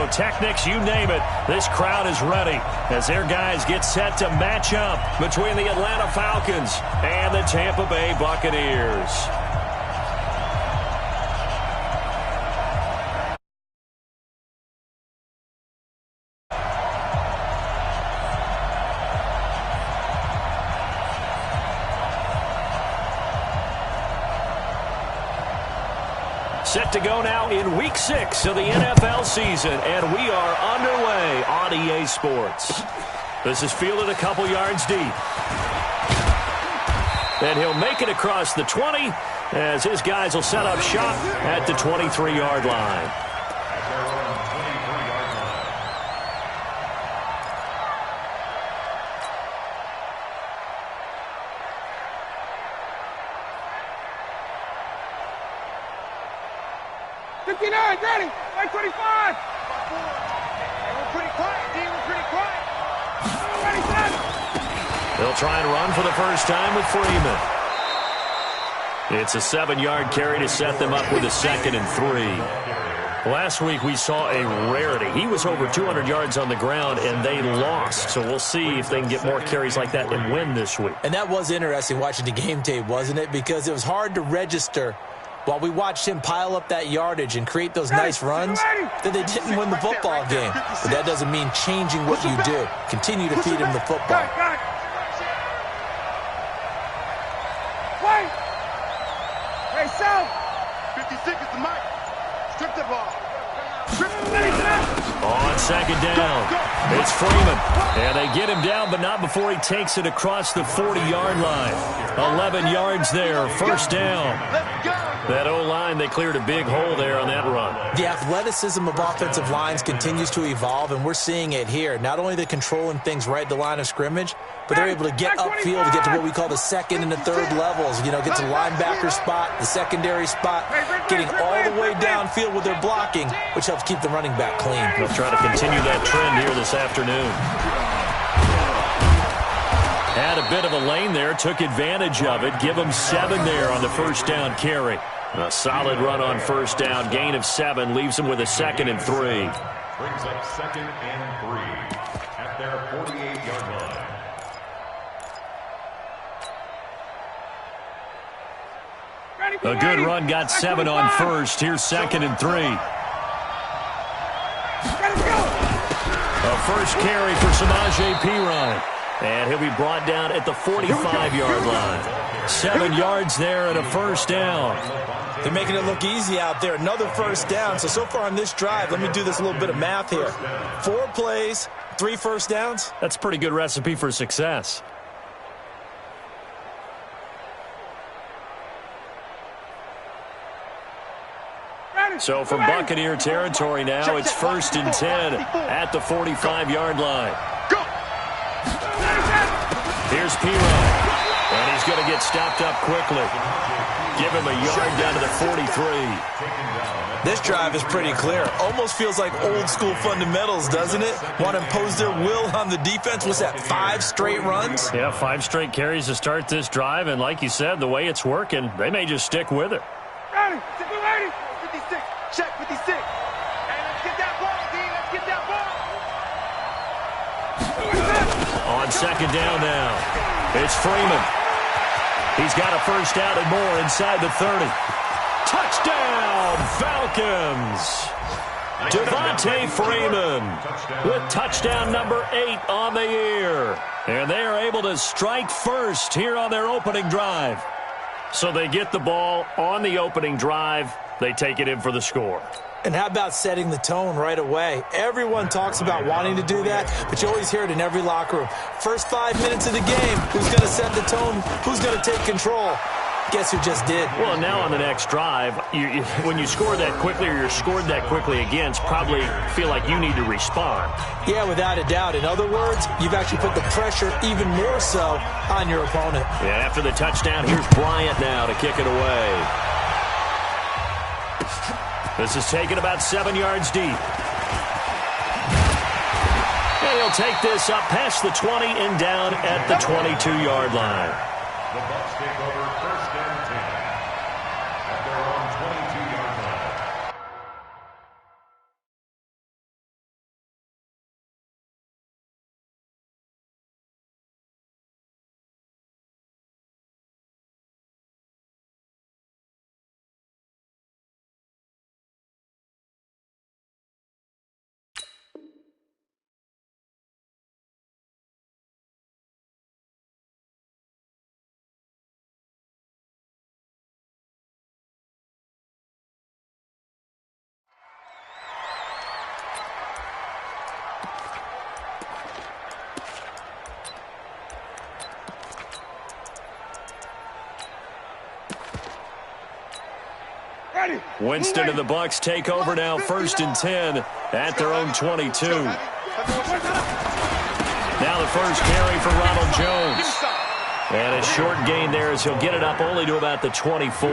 pyrotechnics, you name it. This crowd is ready as their guys get set to match up between the Atlanta Falcons and the Tampa Bay Buccaneers. Set to go now in Week 6 of the NFL season, and we are underway on EA Sports. This is fielded a couple yards deep. And he'll make it across the 20 as his guys will set up shop at the 23-yard line. Ready, 125. We're pretty quiet, D. We're pretty quiet. Ready, set. They'll try and run for the first time with Freeman. It's a 7-yard carry to set them up with a 2nd and 3. Last week we saw a rarity. He was over 200 yards on the ground, and they lost. So we'll see if they can get more carries like that and win this week. And that was interesting watching the game tape, wasn't it? Because it was hard to register while we watched him pile up that yardage and create those nice runs, that they didn't win the football game. But that doesn't mean changing what you do. Continue to feed him the football. Wait! Hey, Sal! 56 is the mic. Strip the ball. On 2nd down, it's Freeman. And they get him down, but not before he takes it across the 40-yard line. 11 yards there, 1st down. That O-line, they cleared a big hole there on that run. The athleticism of offensive lines continues to evolve, and we're seeing it here. Not only the controlling things right at the line of scrimmage, but they're able to get upfield to get to what we call the 2nd and the 3rd levels. You know, get to the linebacker spot, the secondary spot, getting all the way downfield with their blocking, which helps keep the running back clean. They'll try to continue that trend here this afternoon. Had a bit of a lane there, took advantage of it. Give them 7 there on the 1st down carry. A solid run on 1st down. Gain of 7 leaves them with a 2nd and 3. Brings up 2nd and 3 at their 48-yard line. A good run, got 7 on 1st. Here's 2nd and 3. A first carry for Samaje Perine. And he'll be brought down at the 45-yard line. 7 yards there and a 1st down. They're making it look easy out there. Another 1st down. So far on this drive, let me do this little bit of math here. 4 plays, 3 1st downs. That's a pretty good recipe for success. So from Buccaneer territory now, it's 1st and 10 at the 45-yard line. Here's Perine, and he's going to get stopped up quickly. Give him a yard down to the 43. This drive is pretty clear. Almost feels like old school fundamentals, doesn't it? Want to impose their will on the defense. What's that, 5 straight runs? Yeah, 5 straight carries to start this drive, and like you said, the way it's working, they may just stick with it. Ready, 56, check 56. Hey, let's get that ball, D. Let's get that ball. On 2nd down now, it's Freeman. He's got a 1st down and more inside the 30. Touchdown, Falcons! Devontae Freeman with touchdown number 8 on the year. And they are able to strike first here on their opening drive. So they get the ball on the opening drive. They take it in for the score. And how about setting the tone right away? Everyone talks about wanting to do that, but you always hear it in every locker room. First 5 minutes of the game, who's going to set the tone? Who's going to take control? Guess who just did? Well, now on the next drive, when you score that quickly or you're scored that quickly against, probably feel like you need to respond. Yeah, without a doubt. In other words, you've actually put the pressure even more so on your opponent. Yeah, after the touchdown, here's Bryant now to kick it away. This is taken about 7 yards deep. And he'll take this up past the 20 and down at the 22-yard line. The Bucks take over 1st and 10 at their own 22-yard line. Winston and the Bucks take over now, 1st and 10 at their own 22. Now the first carry for Ronald Jones. And a short gain there as he'll get it up only to about the 24.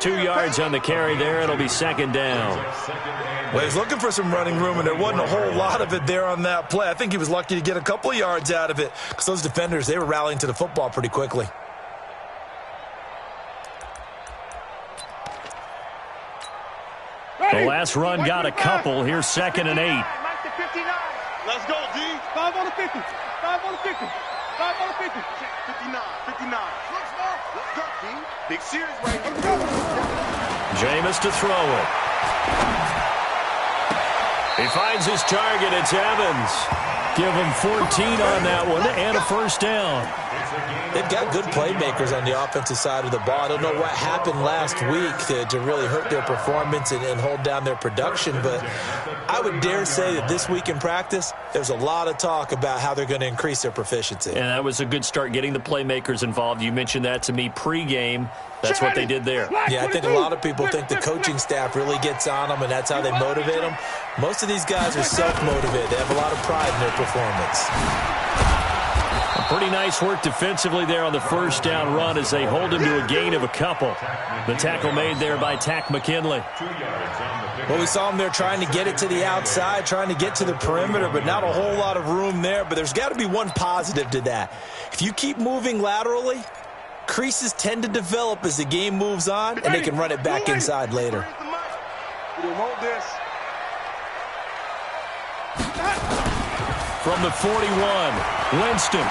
2 yards on the carry there. It'll be 2nd down. Well, he's looking for some running room, and there wasn't a whole lot of it there on that play. I think he was lucky to get a couple of yards out of it because those defenders, they were rallying to the football pretty quickly. The last run got a couple. Here's 2nd and 8. Let's go, D. 5 on the 50. 5 on the 50. 5 on the 50. 59. 59. Let's go, D. Big series right here. Jameis to throw it. He finds his target. It's Evans. Give him 14 on that one and a 1st down. They've got good playmakers on the offensive side of the ball. I don't know what happened last week to really hurt their performance and hold down their production, but I would dare say that this week in practice, there's a lot of talk about how they're going to increase their proficiency. And that was a good start, getting the playmakers involved. You mentioned that to me pregame. That's what they did there. Yeah, I think a lot of people think the coaching staff really gets on them, and that's how they motivate them. Most of these guys are self-motivated. They have a lot of pride in their performance. Pretty nice work defensively there on the 1st down run as they hold him to a gain of a couple. The tackle made there by Tack McKinley. Well, we saw him there trying to get it to the outside, trying to get to the perimeter, but not a whole lot of room there. But there's got to be one positive to that. If you keep moving laterally, creases tend to develop as the game moves on, and they can run it back inside later. From the 41, Winston.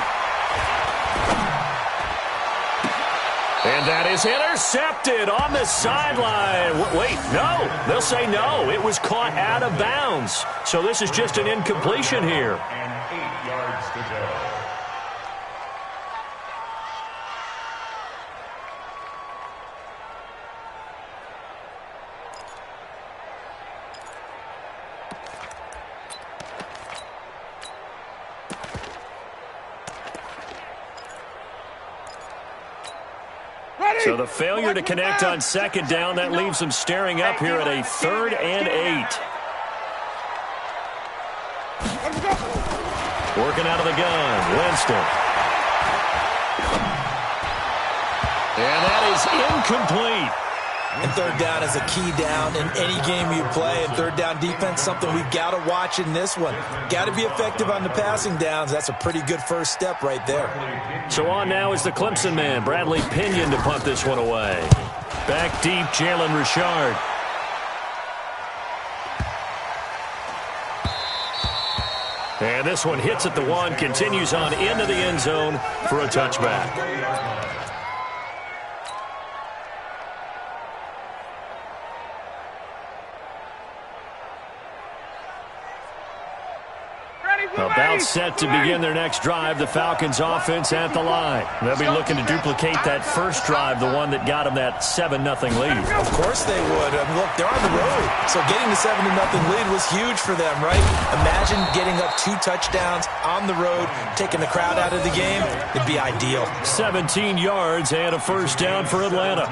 And that is intercepted on the sideline. Wait, no. They'll say no. It was caught out of bounds. So this is just an incompletion here. And 8 yards to go. So the failure to connect on 2nd down, that leaves them staring up here at a 3rd and 8. Working out of the gun, Winston. And that is incomplete. And 3rd down is a key down in any game you play. And 3rd down defense, something we've got to watch in this one. Got to be effective on the passing downs. That's a pretty good first step right there. So on now is the Clemson man, Bradley Pinion, to punt this one away. Back deep, Jalen Richard. And this one hits at the 1, continues on into the end zone for a touchback. About set to begin their next drive, the Falcons offense at the line. They'll be looking to duplicate that first drive, the one that got them that 7-0 lead. Of course they would. I mean, look, they're on the road. So getting the 7-0 lead was huge for them, right? Imagine getting up 2 touchdowns on the road, taking the crowd out of the game. It'd be ideal. 17 yards and a 1st down for Atlanta.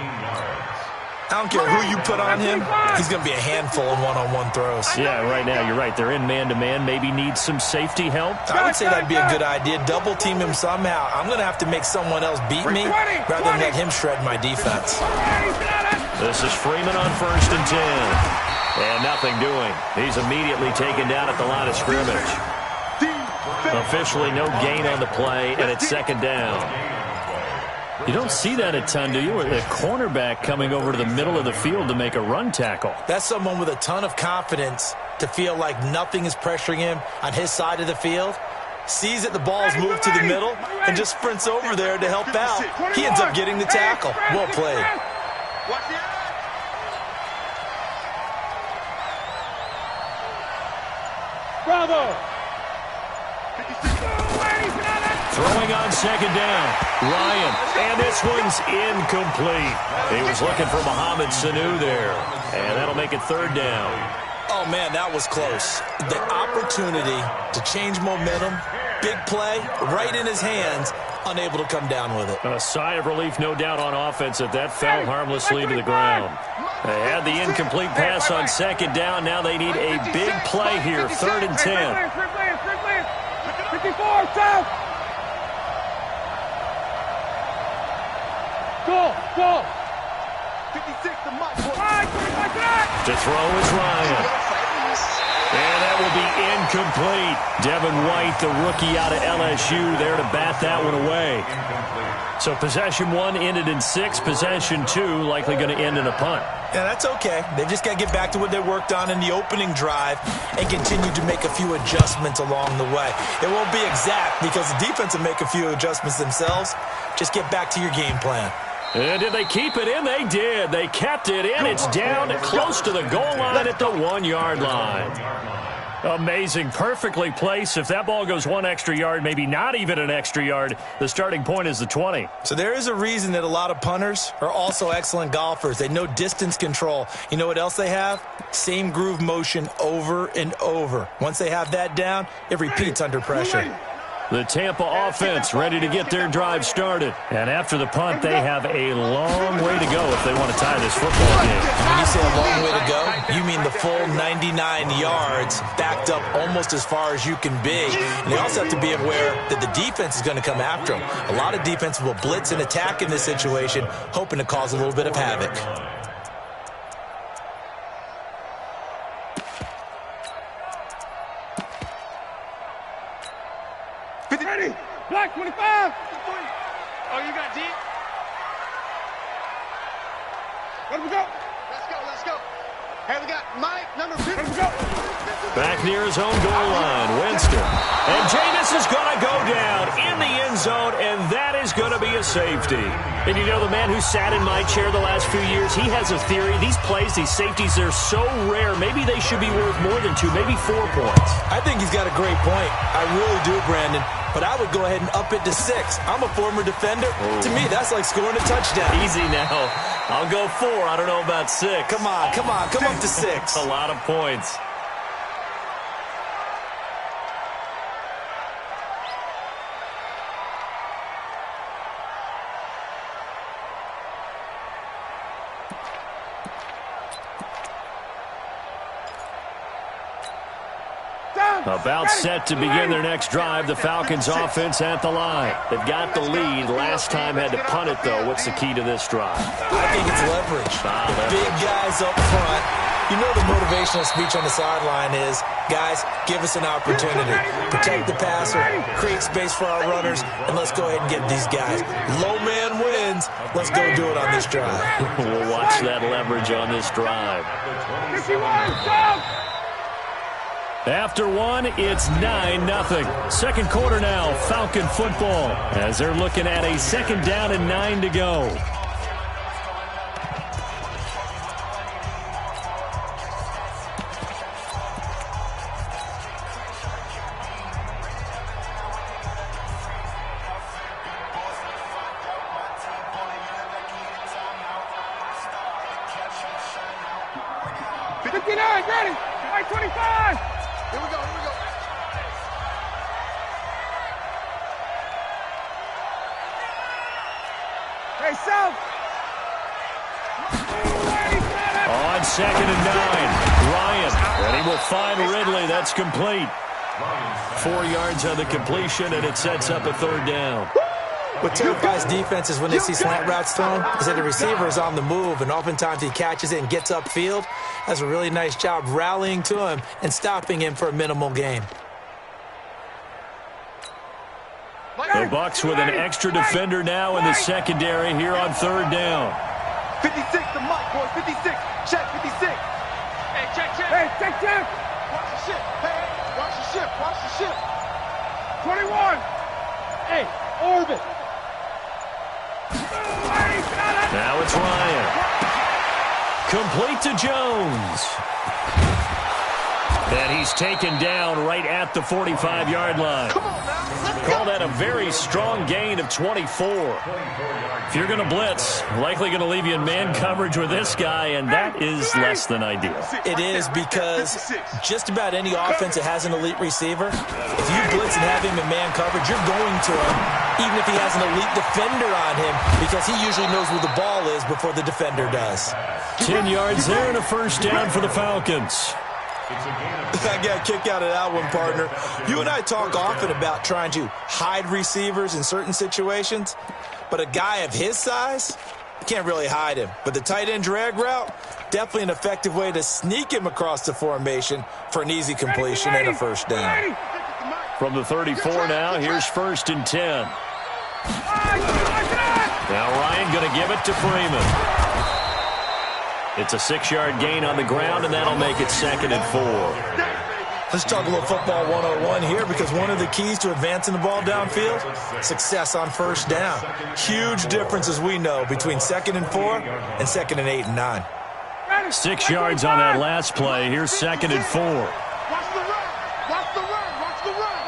I don't care who you put on him, he's going to be a handful in one-on-one throws. Yeah, right now, you're right. They're in man-to-man. Maybe needs some safety help. I would say that'd be a good idea. Double team him somehow. I'm going to have to make someone else beat me rather than let him shred my defense. This is Freeman on 1st and 10. And nothing doing. He's immediately taken down at the line of scrimmage. Officially no gain on the play, and it's 2nd down. You don't see that a ton, do you? With a cornerback coming over to the middle of the field to make a run tackle. That's someone with a ton of confidence to feel like nothing is pressuring him on his side of the field. Sees that the ball's moved to the middle and just sprints over there to help out. He ends up getting the tackle. Well played. Bravo! Throwing on 2nd down. Ryan. And this one's incomplete. He was looking for Mohamed Sanu there. And that'll make it 3rd down. Oh, man, that was close. The opportunity to change momentum Big play, right in his hands, unable to come down with it. A sigh of relief, no doubt, on offense that fell harmlessly to the ground. They had the incomplete pass on second down. Now they need a big play here, 3rd and 10. 54, south. Go. 56 to Mike. To throw is Ryan. And that will be incomplete. Devin White, the rookie out of LSU, there to bat that one away. So possession 1 ended in 6. Possession 2 likely going to end in a punt. Yeah, that's okay. They've just got to get back to what they worked on in the opening drive and continue to make a few adjustments along the way. It won't be exact because the defense will make a few adjustments themselves. Just get back to your game plan. And did they keep it in? They did. They kept it in. It's down close to the goal line at the 1-yard line. Amazing. Perfectly placed. If that ball goes 1 extra yard, maybe not even an extra yard, the starting point is the 20. So there is a reason that a lot of punters are also excellent golfers. They know distance control. You know what else they have? Same groove motion over and over. Once they have that down, it repeats under pressure. The Tampa offense ready to get their drive started. And after the punt, they have a long way to go if they want to tie this football game. When you say a long way to go, you mean the full 99 yards backed up almost as far as you can be. And they also have to be aware that the defense is going to come after them. A lot of defenses will blitz and attack in this situation, hoping to cause a little bit of havoc. Ready. Black 25. Oh, you got deep? Let me go. Let's go. Hey, we got Mike, number 50. Let me go. Back near his own goal line, Winston. And Jameis is going to go down in the end zone, and that is going to be a safety. And you know, the man who sat in my chair the last few years, he has a theory. These plays, these safeties, they're so rare. Maybe they should be worth more than 2, maybe 4 points. I think he's got a great point. I really do, Brandon. But I would go ahead and up it to 6. I'm a former defender. Oh. To me, that's like scoring a touchdown. Easy now. I'll go 4. I don't know about 6. Come on. Come up to 6. A lot of points. About set to begin their next drive. The Falcons offense at the line. They've got the lead. Last time had to punt it, though. What's the key to this drive? I think it's leverage. Big guys up front. You know the motivational speech on the sideline is, guys, give us an opportunity. Protect the passer, create space for our runners, and let's go ahead and get these guys. Low man wins. Let's go do it on this drive. We'll watch that leverage on this drive. After 1, it's 9-0. Second quarter now, Falcon football, as they're looking at a 2nd down and 9 to go. Ready. 25. Here we go. Hey, South. On 2nd and 9, Ryan. And he will find Ridley. That's complete. 4 yards on the completion, and it sets up a 3rd down. What terrifies defenses when they see slant routes thrown is that the receiver is on the move, and oftentimes he catches it and gets upfield. Does a really nice job rallying to him and stopping him for a minimal gain. The Bucks with an extra defender now in the secondary here on 3rd down. 56 to Mike, boys. 56. Check 56. Hey, check. Hey, check. Watch the ship. Hey, watch the ship. 21. Hey, orbit. Now it's Ryan. Complete to Jones. And he's taken down right at the 45-yard line. Call that a very strong gain of 24. If you're going to blitz, likely going to leave you in man coverage with this guy, and that is less than ideal. It is, because just about any offense that has an elite receiver, if you blitz and have him in man coverage, you're going to him, even if he has an elite defender on him, because he usually knows where the ball is before the defender does. 10 yards there and a first down for the Falcons. I got a kick out of that one, partner. You and I talk often about trying to hide receivers in certain situations, but a guy of his size, you can't really hide him. But the tight end drag route, definitely an effective way to sneak him across the formation for an easy completion and a first down. From the 34 now, here's 1st and 10. Now Ryan going to give it to Freeman. It's a 6-yard gain on the ground, and that'll make it 2nd and 4. Let's talk a little football 101 here, because one of the keys to advancing the ball downfield, success on first down. Huge difference, as we know, between 2nd and 4 and 2nd and 8 and 9. 6 yards on that last play. Here's 2nd and 4. Watch the run. Watch the run. Watch the run.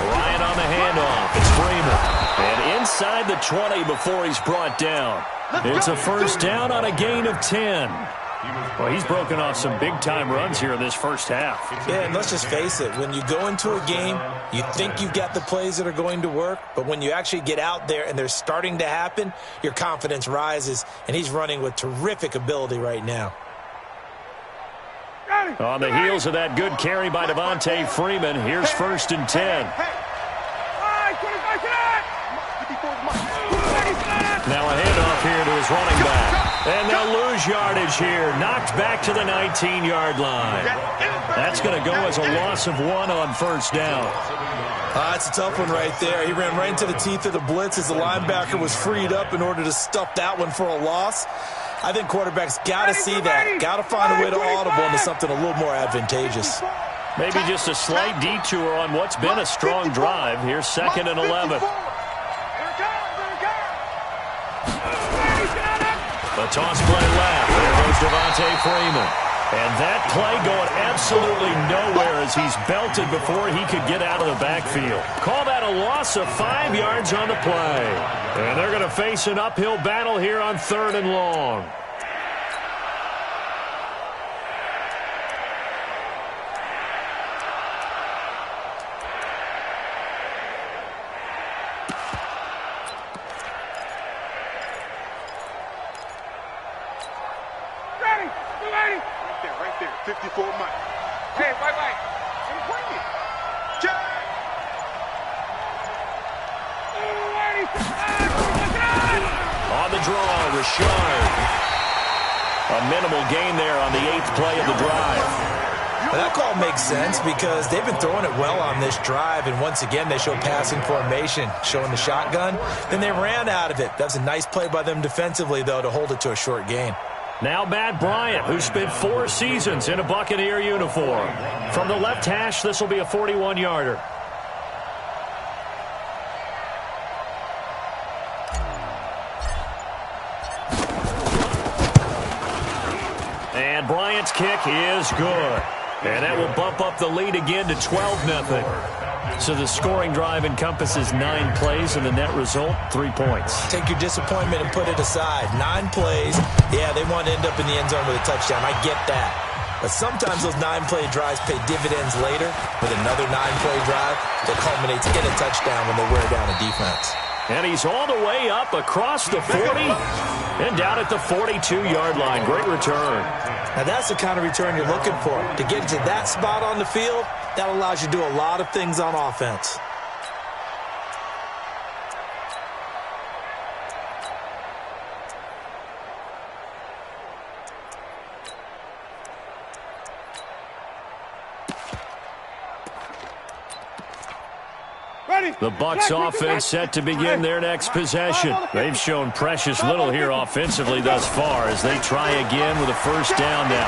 Ryan on the handoff. It's Freeman. And inside the 20 before he's brought down. It's a first down on a gain of 10. Well, he's broken off some big-time runs here in this first half. Yeah, and let's just face it. When you go into a game, you think you've got the plays that are going to work, but when you actually get out there and they're starting to happen, your confidence rises, and he's running with terrific ability right now. On the heels of that good carry by Devontae Freeman, here's 1st and 10. Now a handoff here to his running back. And they'll lose yardage here. Knocked back to the 19-yard line. That's going to go as a loss of 1 on first down. That's a tough one right there. He ran right into the teeth of the blitz as the linebacker was freed up in order to stuff that one for a loss. I think quarterbacks got to see that. Got to find a way to audible into something a little more advantageous. Maybe just a slight detour on what's been a strong drive. Here's 2nd and 11. The toss play left. There goes Devontae Freeman. And that play going absolutely nowhere as he's belted before he could get out of the backfield. Call that a loss of 5 yards on the play. And they're going to face an uphill battle here on 3rd and long. Right there. 54 Mike. Hey, bye-bye. Bring it. Jack. On the draw, Richard. A minimal gain there on the 8th play of the drive. Well, that call makes sense because they've been throwing it well on this drive, and once again they show passing formation, showing the shotgun. Then they ran out of it. That was a nice play by them defensively, though, to hold it to a short gain. Now Matt Bryant, who spent 4 seasons in a Buccaneer uniform. From the left hash, this will be a 41-yarder. And Bryant's kick is good. And that will bump up the lead again to 12-0. So the scoring drive encompasses 9 plays, and the net result, 3 points. Take your disappointment and put it aside. 9 plays. Yeah, they want to end up in the end zone with a touchdown. I get that. But sometimes those 9-play drives pay dividends later with another 9-play drive that culminates in a touchdown when they wear down a defense. And he's all the way up across the 40 and down at the 42-yard line. Great return. Now that's the kind of return you're looking for. To get to that spot on the field, that allows you to do a lot of things on offense. The Bucks offense set to begin their next possession. They've shown precious little here offensively thus far as they try again with a first down now.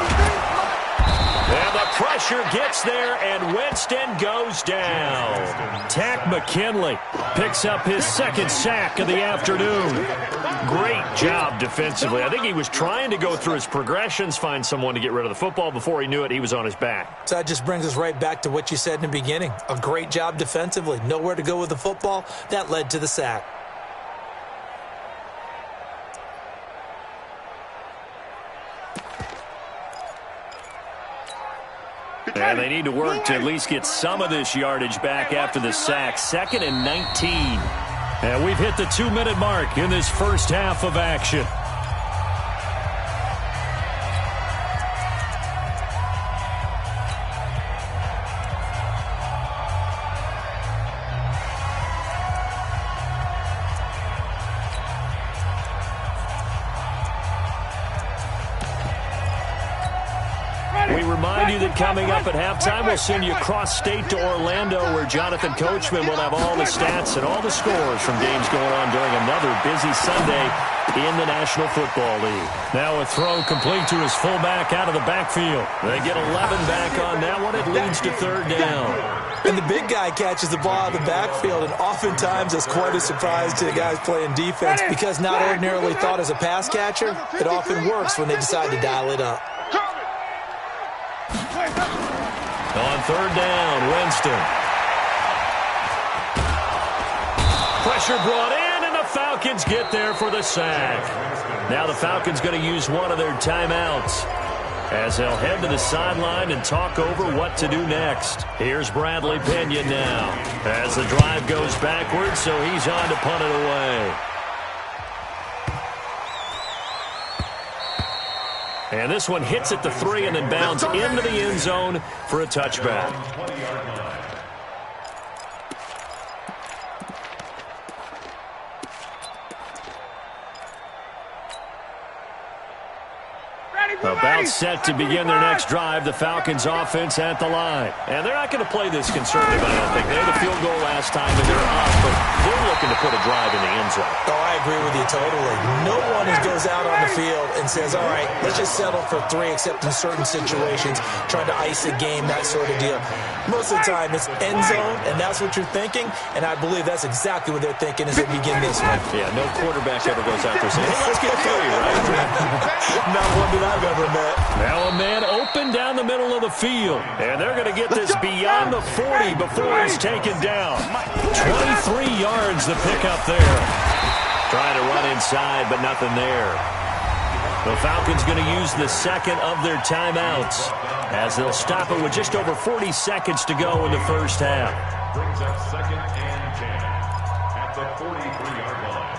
And the pressure gets there, and Winston goes down. Tack McKinley picks up his second sack of the afternoon. Great job defensively. I think he was trying to go through his progressions, find someone to get rid of the football. Before he knew it, he was on his back. So that just brings us right back to what you said in the beginning. A great job defensively. Nowhere to go with the football. That led to the sack. And they need to work to at least get some of this yardage back after the sack. 2nd and 19. And we've hit the 2-minute mark in this first half of action. We remind you that coming up at halftime, we'll send you cross-state to Orlando, where Jonathan Coachman will have all the stats and all the scores from games going on during another busy Sunday in the National Football League. Now a throw complete to his fullback out of the backfield. They get 11 back on that one. It leads to 3rd down. And the big guy catches the ball out of the backfield, and oftentimes it's quite a surprise to the guys playing defense, because not ordinarily thought as a pass catcher, it often works when they decide to dial it up. On 3rd down, Winston. Pressure brought in, and the Falcons get there for the sack. Now the Falcons going to use one of their timeouts as they'll head to the sideline and talk over what to do next. Here's Bradley Pinion now as the drive goes backwards, so he's on to punt it away. And this one hits at the 3 and then bounds into the end zone for a touchback. About set to begin their next drive, the Falcons offense at the line. And they're not going to play this conservative, I don't think. They had a field goal last time and they're up, but they're looking to put a drive in the end zone. Oh, I agree with you totally. No one goes out on the field and says, all right, let's just settle for 3, except in certain situations, trying to ice a game, that sort of deal. Most of the time, it's end zone, and that's what you're thinking, and I believe that's exactly what they're thinking as they begin this one. Yeah, no quarterback ever goes out there saying, hey, let's get 3, right? Not one that I've ever met. Now a man open down the middle of the field, and they're going to get this beyond the 40 before he's taken down. 23 yards the pickup there. Trying to run inside, but nothing there. The Falcons going to use the second of their timeouts as they'll stop it with just over 40 seconds to go in the first half. Brings up 2nd and 10 at the 43-yard line.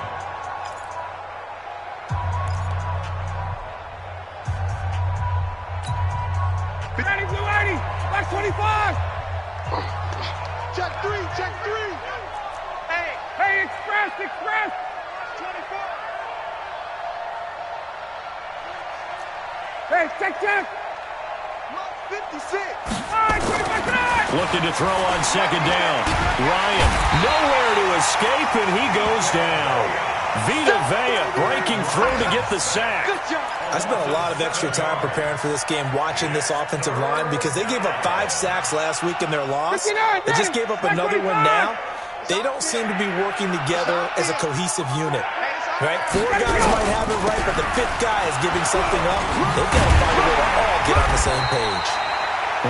Black 25! Check 3, check 3! Hey, express! 24! Hey, check! 56! Alright, 25! Looking to throw on 2nd down. Ryan, nowhere to escape, and he goes down. Vita Vea breaking through to get the sack. I spent a lot of extra time preparing for this game, watching this offensive line, because they gave up 5 sacks last week in their loss. They just gave up another one now. They don't seem to be working together as a cohesive unit. Right? 4 guys might have it right, but the 5th guy is giving something up. They've got to find a way to all get on the same page.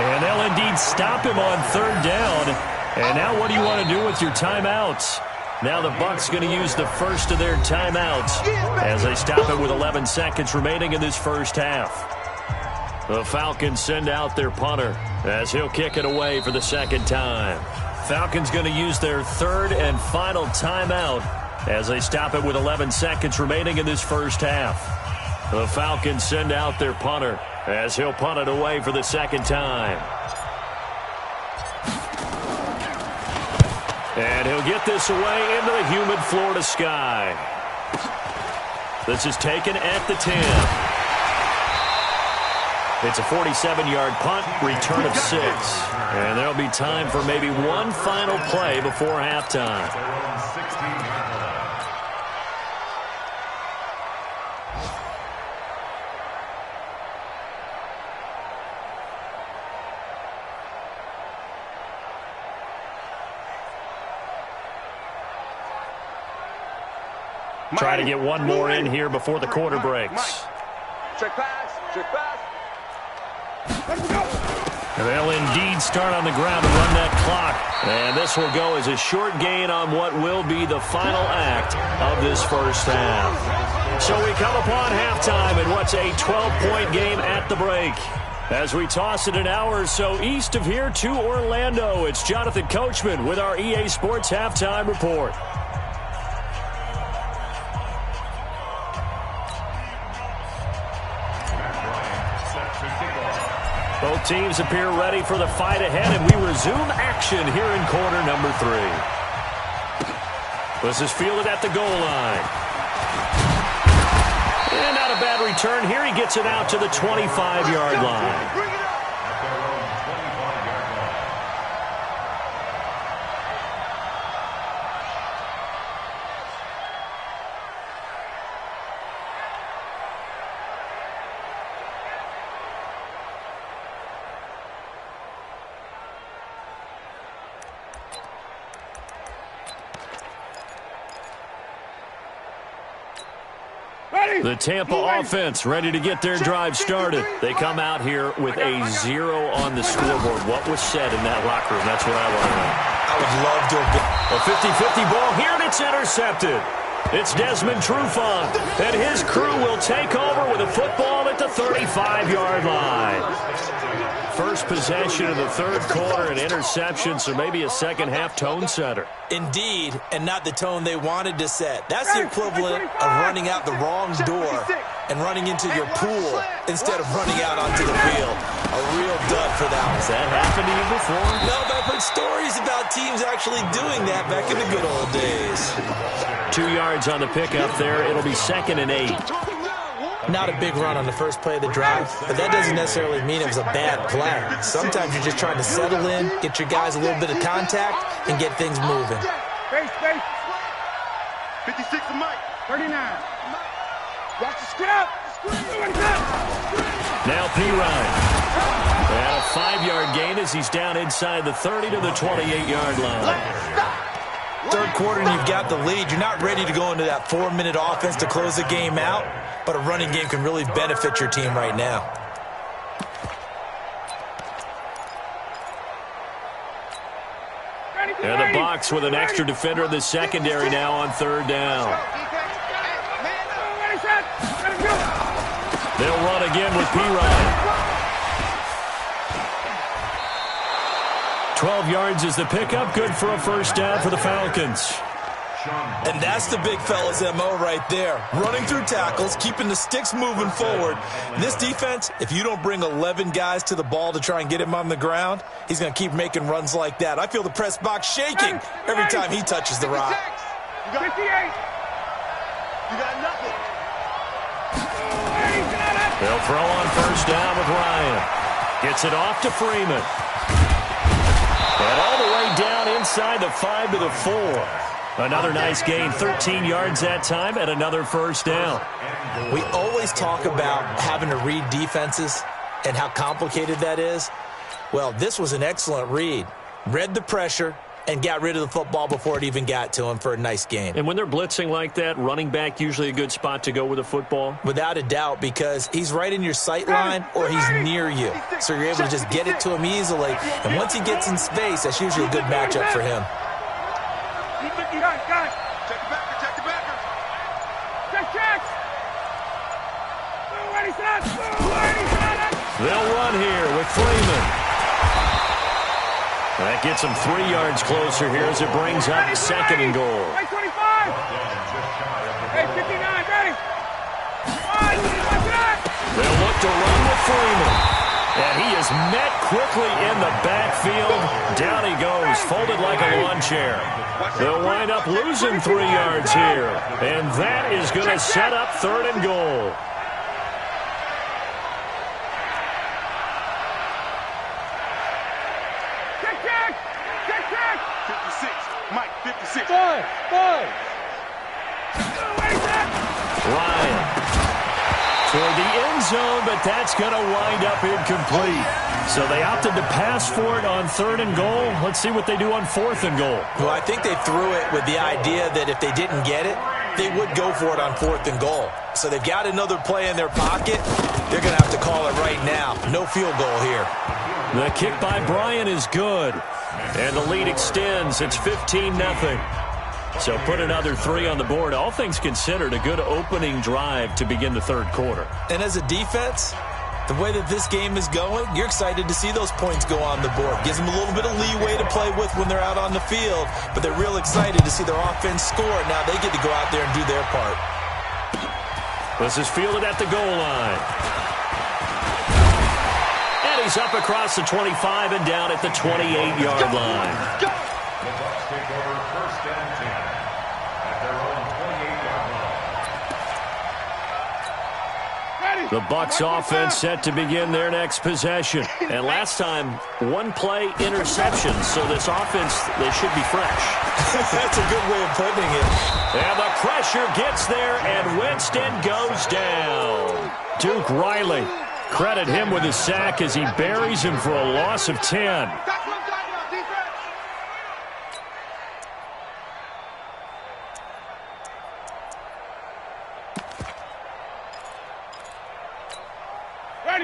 And they'll indeed stop him on 3rd down. And now what do you want to do with your timeouts? Now the Bucks going to use the first of their timeouts as they stop it with 11 seconds remaining in this first half. The Falcons send out their punter as he'll kick it away for the 2nd time. Falcons going to use their 3rd and final timeout as they stop it with 11 seconds remaining in this first half. The Falcons send out their punter as he'll punt it away for the 2nd time. And he'll get this away into the humid Florida sky. This is taken at the 10. It's a 47-yard punt, return of 6. And there'll be time for maybe one final play before halftime. Try to get one more in here before the quarter breaks. Check pass. Check pass. And they'll indeed start on the ground and run that clock. And this will go as a short gain on what will be the final act of this first half. So we come upon halftime in what's a 12-point game at the break. As we toss it an hour or so east of here to Orlando, it's Jonathan Coachman with our EA Sports Halftime Report. Both teams appear ready for the fight ahead, and we resume action here in quarter number 3. This is fielded at the goal line. And not a bad return here. He gets it out to the 25-yard line. The Tampa offense ready to get their drive started. They come out here with a 0 on the scoreboard. What was said in that locker room? That's what I want to know. I would love to have been. A 50-50 ball here, and it's intercepted. It's Desmond Trufant, and his crew will take over with a football at the 35-yard line. First possession of the third quarter, an interception, so maybe a second-half tone setter. Indeed, and not the tone they wanted to set. That's the equivalent of running out the wrong door and running into your pool instead of running out onto the field. A real dud for that one. Has that happened to you before? No, but I've heard stories about teams actually doing that back in the good old days. 2 yards on the pickup there. It'll be 2nd and 8. Not a big run on the first play of the drive, but that doesn't necessarily mean it was a bad play. Sometimes you're just trying to settle in, get your guys a little bit of contact, and get things moving. Space. 56 to Mike. 39. Watch the scrap. Now P. Ryan. And a 5-yard gain as he's down inside the 30 to the 28-yard line. Third quarter and you've got the lead. You're not ready to go into that 4-minute offense to close the game out, but a running game can really benefit your team right now. And the Bucks with an extra defender in the secondary now on third down. They'll run again with P. Ryan. 12 yards is the pickup. Good for a first down for the Falcons. And that's the big fella's MO right there. Running through tackles, keeping the sticks moving forward. This defense, if you don't bring 11 guys to the ball to try and get him on the ground, he's going to keep making runs like that. I feel the press box shaking every time he touches the rock. You got 58. You got nothing. They'll throw on first down with Ryan. Gets it off to Freeman. And all the way down inside the 5 to the 4. Another nice gain, 13 yards that time, and another first down. We always talk about having to read defenses and how complicated that is. Well, this was an excellent read. Read the pressure and got rid of the football before it even got to him for a nice gain. And when they're blitzing like that, running back usually a good spot to go with a football? Without a doubt, because he's right in your sight line or he's near you. So you're able to just get it to him easily. And once he gets in space, that's usually a good matchup for him. They'll run here with Freeman. That gets him 3 yards closer here as it brings up 2nd and goal. Hey, 25. Hey, 59, ready. They'll look to run with Freeman. And he is met quickly in the backfield. Down he goes, folded like a lawn chair. They'll wind up losing 3 yards here. And that is going to set up 3rd and goal. Ryan toward the end zone, but that's going to wind up incomplete. So they opted to pass for it on 3rd and goal. Let's see what they do on 4th and goal. Well, I think they threw it with the idea that if they didn't get it, they would go for it on 4th and goal. So they've got another play in their pocket. They're going to have to call it right now. No field goal here. The kick by Bryant is good. And the lead extends. It's 15-0. So put another 3 on the board. All things considered, a good opening drive to begin the third quarter. And as a defense, the way that this game is going, you're excited to see those points go on the board. Gives them a little bit of leeway to play with when they're out on the field, but they're real excited to see their offense score. Now they get to go out there and do their part. This is fielded at the goal line. And he's up across the 25 and down at the 28-yard line. The Bucks take over 1st and 10 at their own 28-yard line. The Bucks offense set to begin their next possession. And last time, 1-play interception. So this offense, they should be fresh. That's a good way of putting it. And the pressure gets there, and Winston goes down. Duke Riley, credit him with his sack as he buries him for a loss of 10.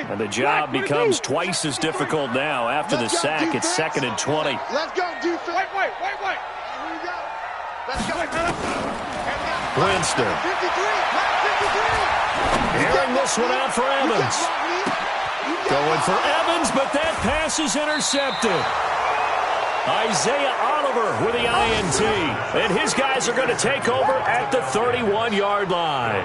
And the job becomes twice as difficult now. After the sack, it's 2nd and 20. Let's go, defense. Wait. Here we go. Let's go. Winston. 53. Airing this one out for Evans. Going for Evans, but that pass is intercepted. Isaiah Oliver with the INT. And his guys are going to take over at the 31-yard line.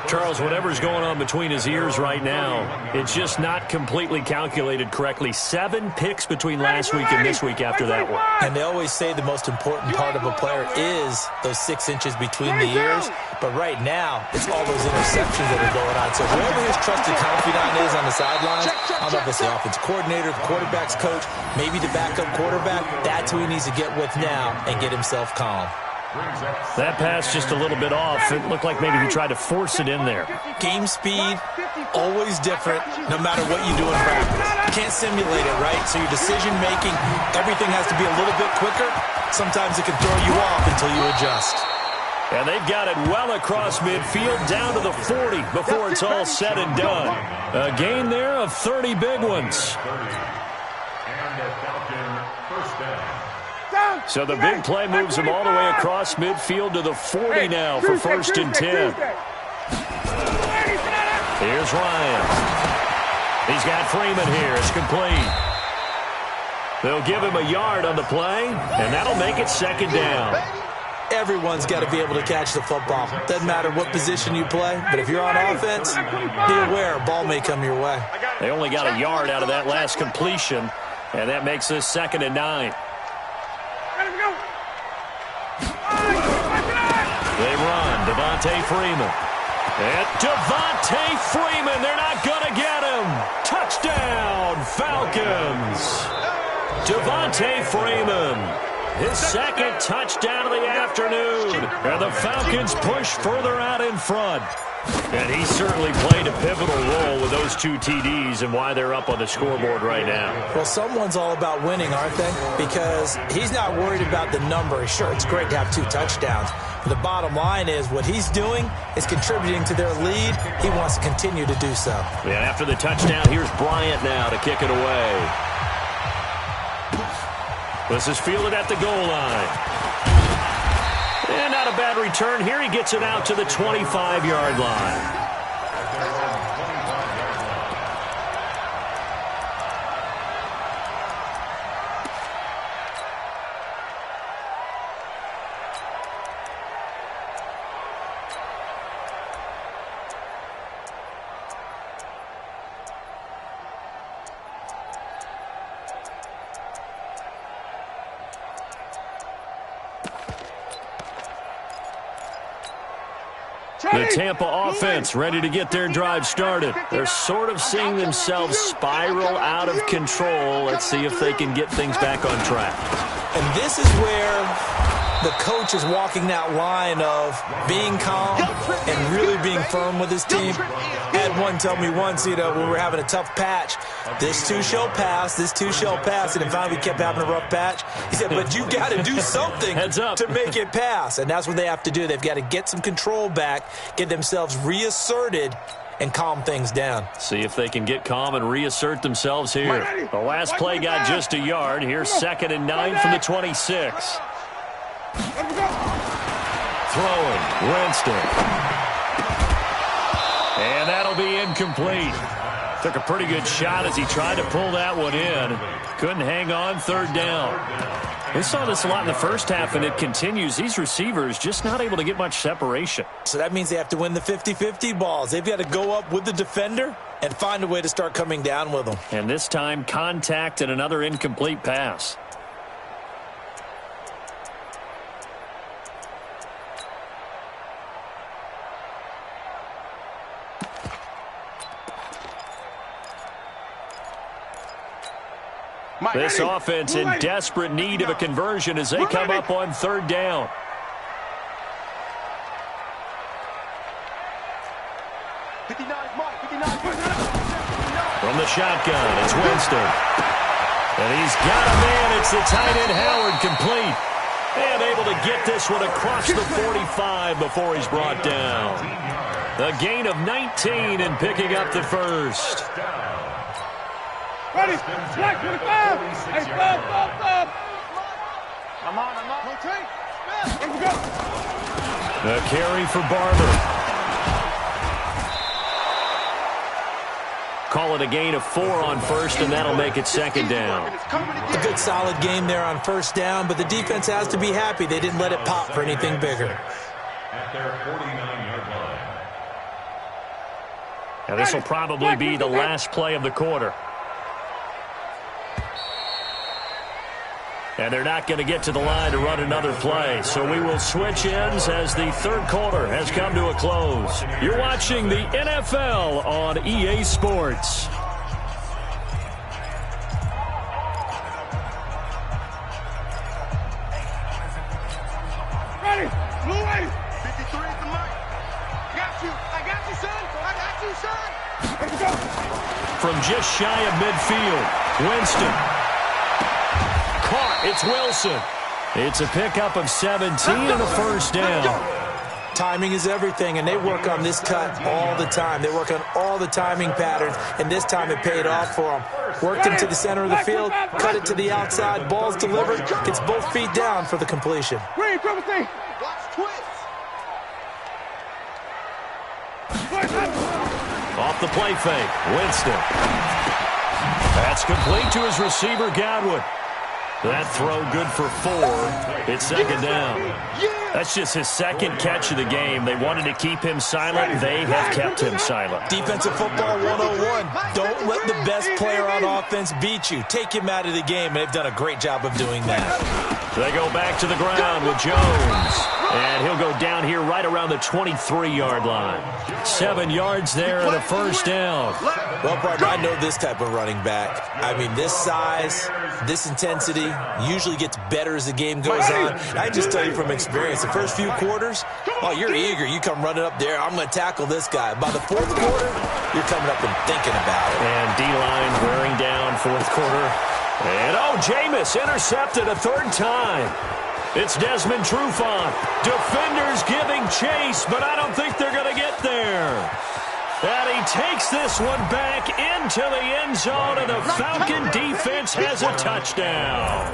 Charles, whatever's going on between his ears right now, it's just not completely calculated correctly. 7 picks between last week and this week after that one. And they always say the most important part of a player is those 6 inches between the ears. But right now, it's all those interceptions that are going on. So whoever his trusted confidant is on the sidelines, I don't know if it's the offense coordinator, the quarterback's coach, maybe the backup quarterback, that's who he needs to get with now and get himself calm. That pass just a little bit off. It looked like maybe he tried to force it in there. Game speed, always different, no matter what you do in practice. You can't simulate it, right? So your decision-making, everything has to be a little bit quicker. Sometimes it can throw you off until you adjust. And they've got it well across midfield, down to the 40 before it's all said and done. A gain there of 30 big ones. And the Falcon 1st down. So the big play moves him all the way across midfield to the 40 now for 1st and 10. Here's Ryan. He's got Freeman here. It's complete. They'll give him a yard on the play, and that'll make it 2nd down. Everyone's got to be able to catch the football. Doesn't matter what position you play, but if you're on offense, be aware a ball may come your way. They only got a yard out of that last completion, and that makes this 2nd and 9. They run. Devontae Freeman. And Devontae Freeman. They're not going to get him. Touchdown, Falcons. Devontae Freeman. His 2nd touchdown of the afternoon. And the Falcons push further out in front. And he certainly played a pivotal role with those 2 TDs and why they're up on the scoreboard right now. Well, someone's all about winning, aren't they? Because he's not worried about the number. Sure, it's great to have 2 touchdowns. But the bottom line is what he's doing is contributing to their lead. He wants to continue to do so. And after the touchdown, here's Bryant now to kick it away. This is fielded at the goal line. And not a bad return here. He gets it out to the 25-yard line. The Tampa offense ready to get their drive started. They're sort of seeing themselves spiral out of control. Let's see if they can get things back on track. And this is where The coach is walking that line of being calm and really being firm with his team. I had one tell me once, when we were having a tough patch, this too shall pass, this too shall pass, and then finally we kept having a rough patch. He said, but you got to do something to make it pass, and that's what they have to do. They've got to get some control back, get themselves reasserted, and calm things down. See if they can get calm and reassert themselves here. The last play got just a yard. Here's 2nd and 9 from the 26. Throwing, Winston. And that'll be incomplete. Took a pretty good shot as he tried to pull that one in. Couldn't hang on, 3rd down. We saw this a lot in the first half, and it continues. These receivers just not able to get much separation. So that means they have to win the 50-50 balls. They've got to go up with the defender and find a way to start coming down with them. And this time, contact and another incomplete pass. This offense in desperate need of a conversion as they come up on 3rd down. From the shotgun, it's Winston. And he's got a man. It's the tight end, Howard, complete. And able to get this one across the 45 before he's brought down. A gain of 19 and picking up the first. Ready, black 25. Hey, stop. I'm on. Rotate. Let's go. The carry for Barber. Call it a gain of 4 on first, and that'll make it 2nd down. A good solid game there on 1st down, but the defense has to be happy they didn't let it pop for anything bigger. At their 49-yard line. Now this will probably be the last play of the quarter. And they're not going to get to the line to run another play. So we will switch ends as the 3rd quarter has come to a close. You're watching the NFL on EA Sports. Ready, blue wave. 53 is the mic. I got you, son. Let's go. From just shy of midfield, Winston. Caught. It's Wilson. It's a pickup of 17 and a 1st down. Timing is everything, and they work on this cut all the time. They work on all the timing patterns, and this time it paid off for them. Worked him to the center of the field, cut it to the outside, ball's delivered, gets both feet down for the completion. Green, triple C. Watch twist. Off the play fake, Winston. That's complete to his receiver, Godwin. That throw good for 4. It's 2nd down. That's just his 2nd catch of the game. They wanted to keep him silent. They have kept him silent. Defensive football 101. Don't let the best player on offense beat you. Take him out of the game, and they've done a great job of doing that. They go back to the ground with Jones. And he'll go down here right around the 23-yard line. 7 yards there and a 1st down. Well, partner, I know this type of running back. I mean, this size, this intensity usually gets better as the game goes on. I just tell you from experience, the first few quarters, oh, you're eager. You come running up there, I'm going to tackle this guy. By the 4th quarter, you're coming up and thinking about it. And D-line wearing down 4th quarter. And, Jameis intercepted a 3rd time. It's Desmond Trufant. Defenders giving chase, but I don't think they're going to get there. And he takes this one back into the end zone, and the Falcon defense has a touchdown.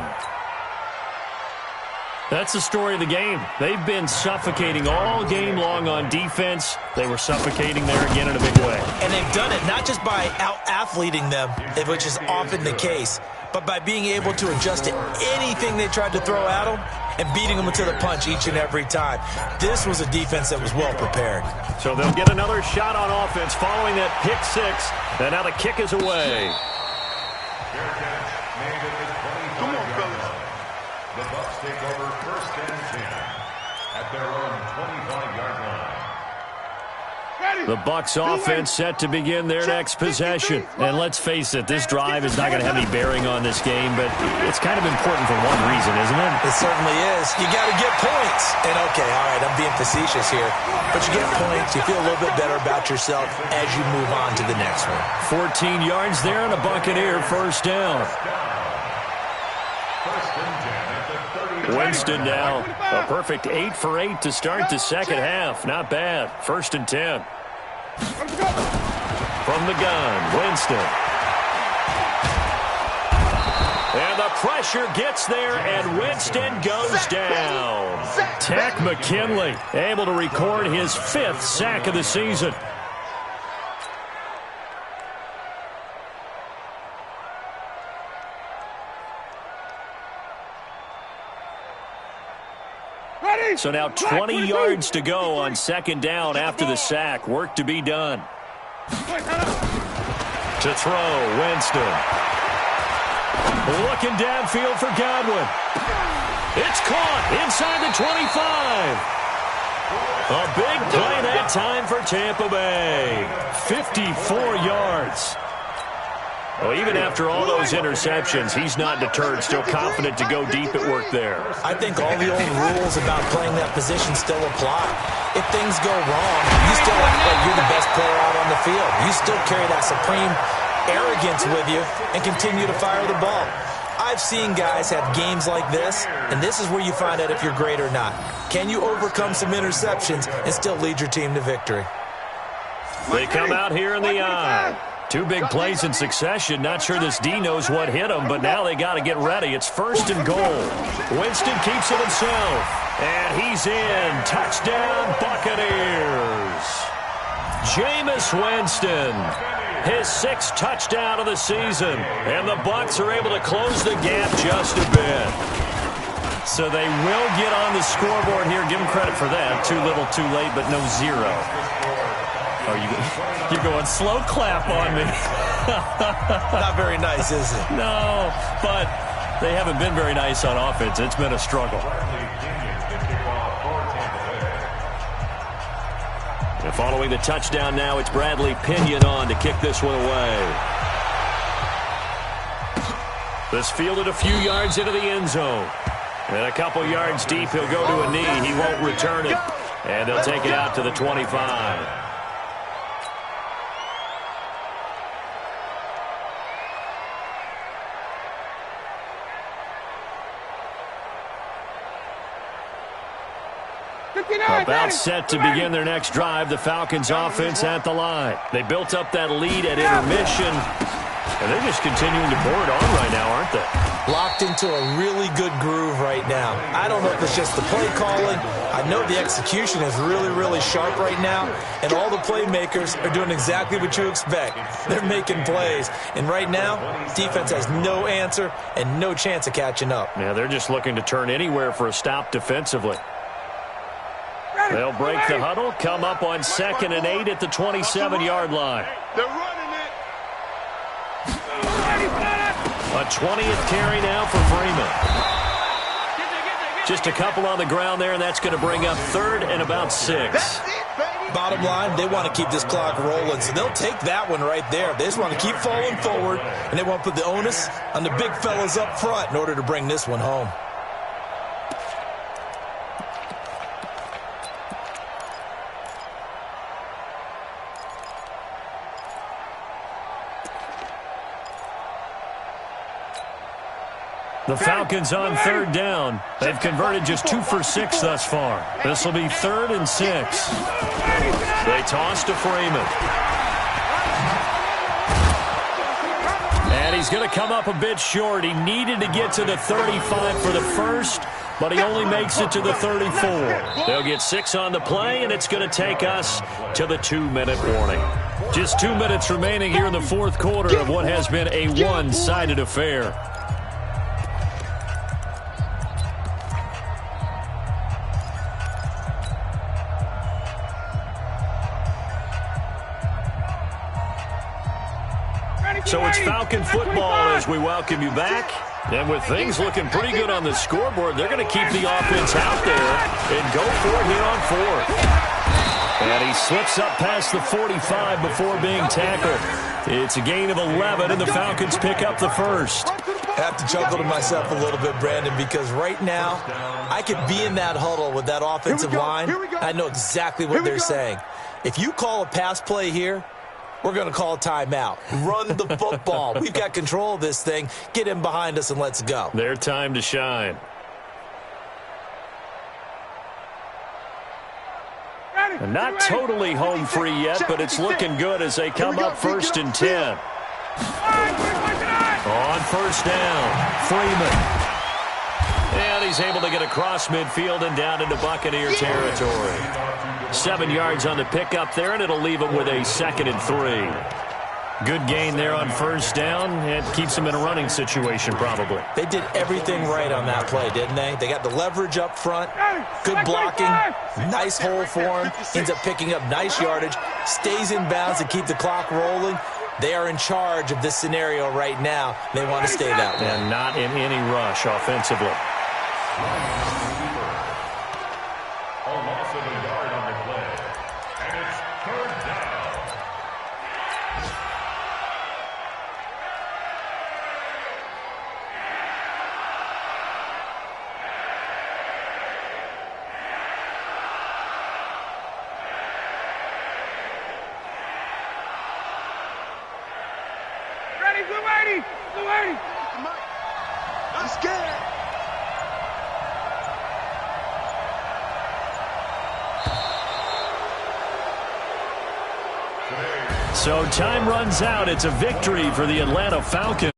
That's the story of the game. They've been suffocating all game long on defense. They were suffocating there again in a big way. And they've done it not just by out-athleting them, which is often the case, but by being able to adjust to anything they tried to throw at them and beating them to the punch each and every time. This was a defense that was well prepared. So they'll get another shot on offense following that pick 6, and now the kick is away. Come on, fellas. The Bucks take over 1st and 10 at their own 25-yard line. The Bucks offense set to begin their next possession. And let's face it, this drive is not going to have any bearing on this game, but it's kind of important for one reason, isn't it? It certainly is. You got to get points. And okay, all right, I'm being facetious here, but you get points, you feel a little bit better about yourself as you move on to the next one. 14 yards there and a Buccaneer first down. Winston now, a perfect 8 for 8 to start the second half. Not bad. 1st and 10. From the gun, Winston. And the pressure gets there, and Winston goes down. Tack McKinley able to record his 5th sack of the season. So now 20 yards to go on 2nd down after the sack. Work to be done. To throw, Winston. Looking downfield for Godwin. It's caught inside the 25. A big play that time for Tampa Bay. 54 yards. Well, even after all those interceptions, he's not deterred, still confident to go deep at work there. I think all the old rules about playing that position still apply. If things go wrong, you still act like you're the best player out on the field. You still carry that supreme arrogance with you and continue to fire the ball. I've seen guys have games like this, and this is where you find out if you're great or not. Can you overcome some interceptions and still lead your team to victory? They come out here in the eye. 2 big plays in succession. Not sure this D knows what hit him, but now they got to get ready. It's 1st and goal. Winston keeps it himself. And he's in. Touchdown, Buccaneers. Jameis Winston. His 6th touchdown of the season. And the Bucs are able to close the gap just a bit. So they will get on the scoreboard here. Give them credit for that. Too little, too late, but no 0. Oh, you're going slow clap on me. Not very nice, is it? No, but they haven't been very nice on offense. It's been a struggle. And following the touchdown now, it's Bradley Pinion on to kick this one away. This fielded a few yards into the end zone. And a couple yards deep, he'll go to a knee. He won't return it. And they'll take it out to the 25. About set to begin their next drive. The Falcons offense at the line. They built up that lead at intermission, and they're just continuing to pour it on right now, aren't they? Locked into a really good groove right now. I don't know if it's just the play calling. I know the execution is really, really sharp right now, and all the playmakers are doing exactly what you expect. They're making plays, and right now, defense has no answer and no chance of catching up. Yeah, they're just looking to turn anywhere for a stop defensively. They'll break the huddle, come up on 2nd and 8 at the 27-yard line. They're running it. A 20th carry now for Freeman. Just a couple on the ground there, and that's going to bring up 3rd and about 6. Bottom line, they want to keep this clock rolling, so they'll take that one right there. They just want to keep falling forward, and they want to put the onus on the big fellas up front in order to bring this one home. The Falcons on 3rd down. They've converted just 2 for 6 thus far. This will be 3rd and 6. They toss to Freeman. And he's going to come up a bit short. He needed to get to the 35 for the first, but he only makes it to the 34. They'll get 6 on the play, and it's going to take us to the 2-minute warning. Just 2 minutes remaining here in the 4th quarter of what has been a one-sided affair. So it's Falcon football as we welcome you back. And with things looking pretty good on the scoreboard, they're going to keep the offense out there and go for it here on 4th. And he slips up past the 45 before being tackled. It's a gain of 11, and the Falcons pick up the first. I have to chuckle to myself a little bit, Brandon, because right now I could be in that huddle with that offensive line. I know exactly what they're saying. If you call a pass play here, we're going to call a timeout. Run the football. We've got control of this thing. Get him behind us and let's go. Their time to shine. And not totally home free yet, but it's looking good as they come up 1st and 10. On 1st down, Freeman. And he's able to get across midfield and down into Buccaneer territory. 7 yards on the pickup there, and it'll leave him with a 2nd and 3. Good gain there on 1st down. It keeps him in a running situation, probably. They did everything right on that play, didn't they? They got the leverage up front, good blocking, nice hole for him, ends up picking up nice yardage, stays in bounds to keep the clock rolling. They are in charge of this scenario right now. They want to stay that way. And not in any rush offensively. A loss of a yard on the play. And it's 3rd down. Blue 80. I'm scared. So time runs out. It's a victory for the Atlanta Falcons.